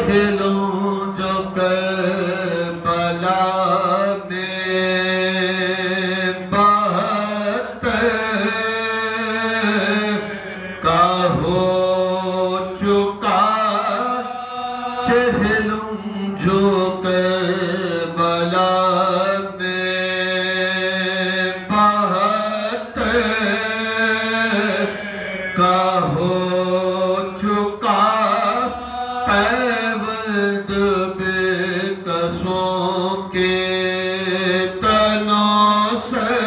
چہلوں جو کربلا میں بہت کا ہو چکا چہلوں جو کربلا میں بہت کا ہو چکا پیوند بے کسوں کے تنوں سے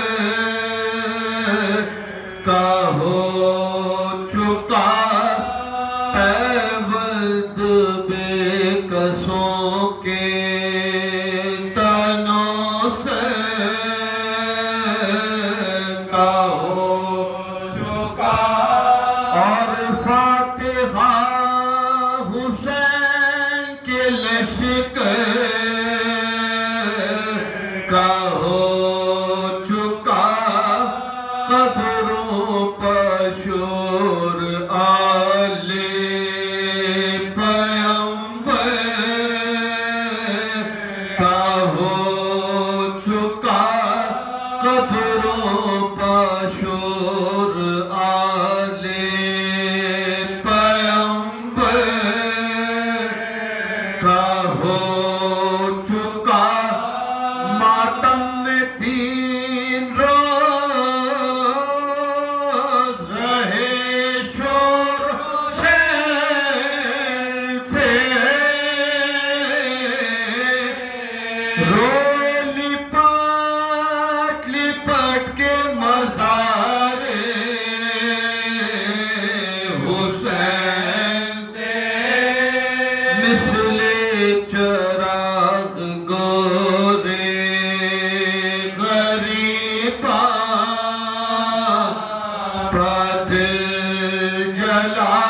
کا ہو چکا پیوند بے کسوں کے تنوں سے کا ہو چکا اور فاتحہ حسین کے لشکر کا ہو چکا قبروں پر شور آل پیغمبر کا ہو چکا قبروں پر شور آل پیغمبر کا ہو چکا ماتم میں 3 روز رہے شور سے رو لپٹ کے مزار حسین سے مثل چراغ گورے غریباں پت جلا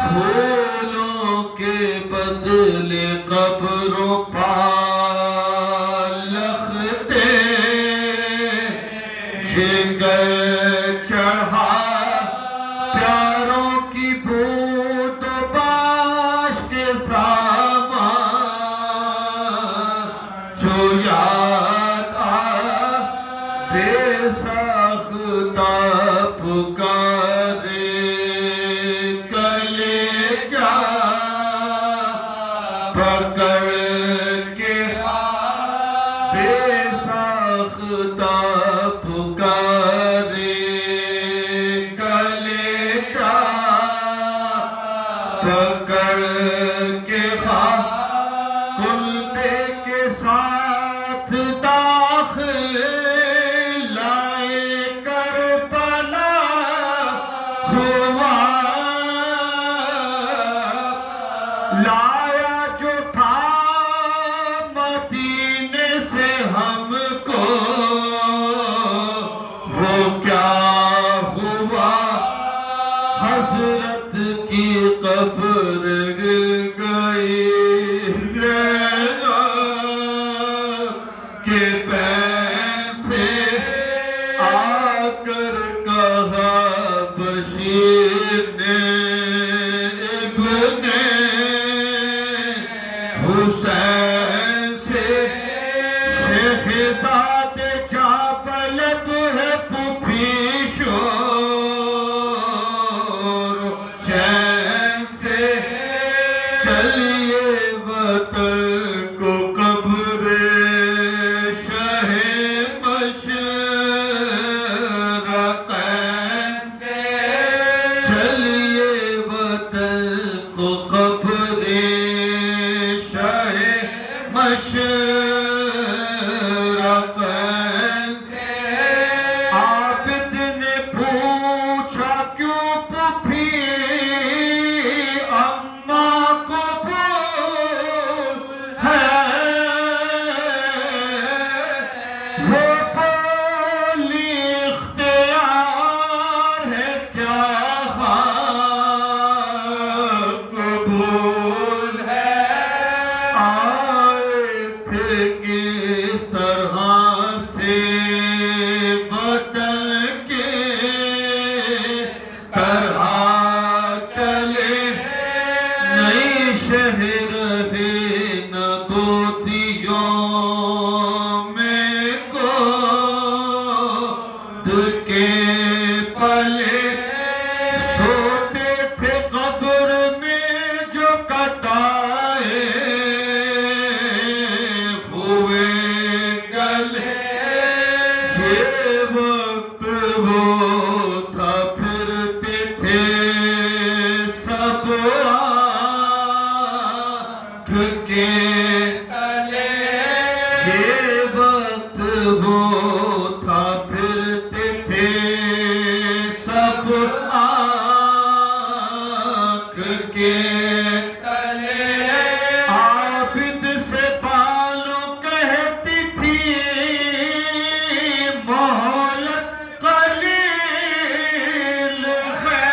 پھولوں کے بدلے قبروں پار لکھتے جگر چڑھا پیاروں کی بود و باش کے سامان جو یاد بے ساختہ پکارے کلیجہ پکڑ کے بے ساختہ پکارے کلیجہ پکڑ کے کلبے کے ساتھ داخل لائے کربلا ہوا لایا جو تھا مدینے سے ہم کو وہ کیا ہوا حضرت کی قبر گئی کے پین سے آ کر کہا بشیر نے ابن حسین سے شہزاد چاپلب ہے پھوپھی شور چین سے عبد کے پلے سوتے تھے قبر میں جو کٹائے ہوئے گلے یہ وقت وہ تھا پھرتے تھے سب آنکھ کے تلے یہ وقت وہ تھا پھرتے تھے سب آنکھ کے تلے عابد سے بالوں کہتی تھی مہلت قلیل ہے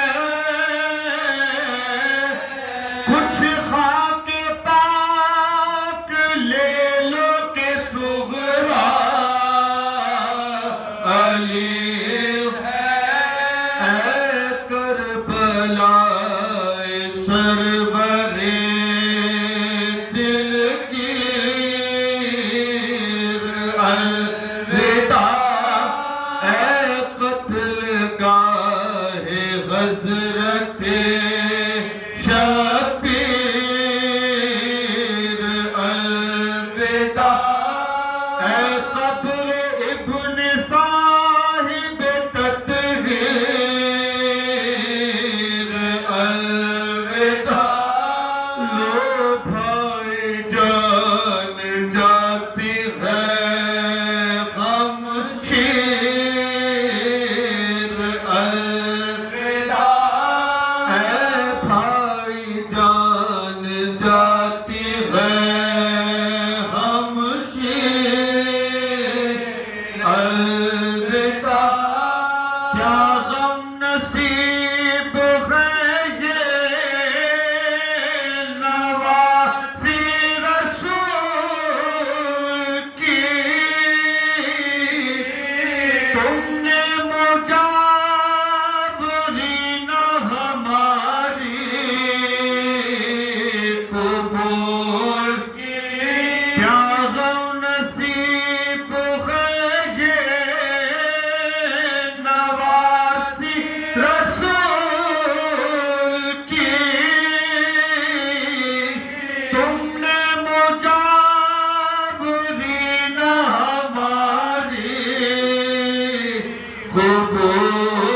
کچھ خاک پاک لے لو کہ صغرا علی ہے اے کربلا سرور دل گیر الوداع اے قتل گاہ غزرت شبیر الوداع اے قبر ابن صاحب تطہیر الوداع لو بھائی جان جاتی ہے غم شیر الوداع اے بھائی جان جاتی ہے غم شیر الوداع کیا غم نصیب ہے یہ نواسی رسول کی تم نے مجاورین ہماری قبول کی کیا غم نصیب ہے یہ نواسی رسول کی تم نے مجاورین ہماری قبول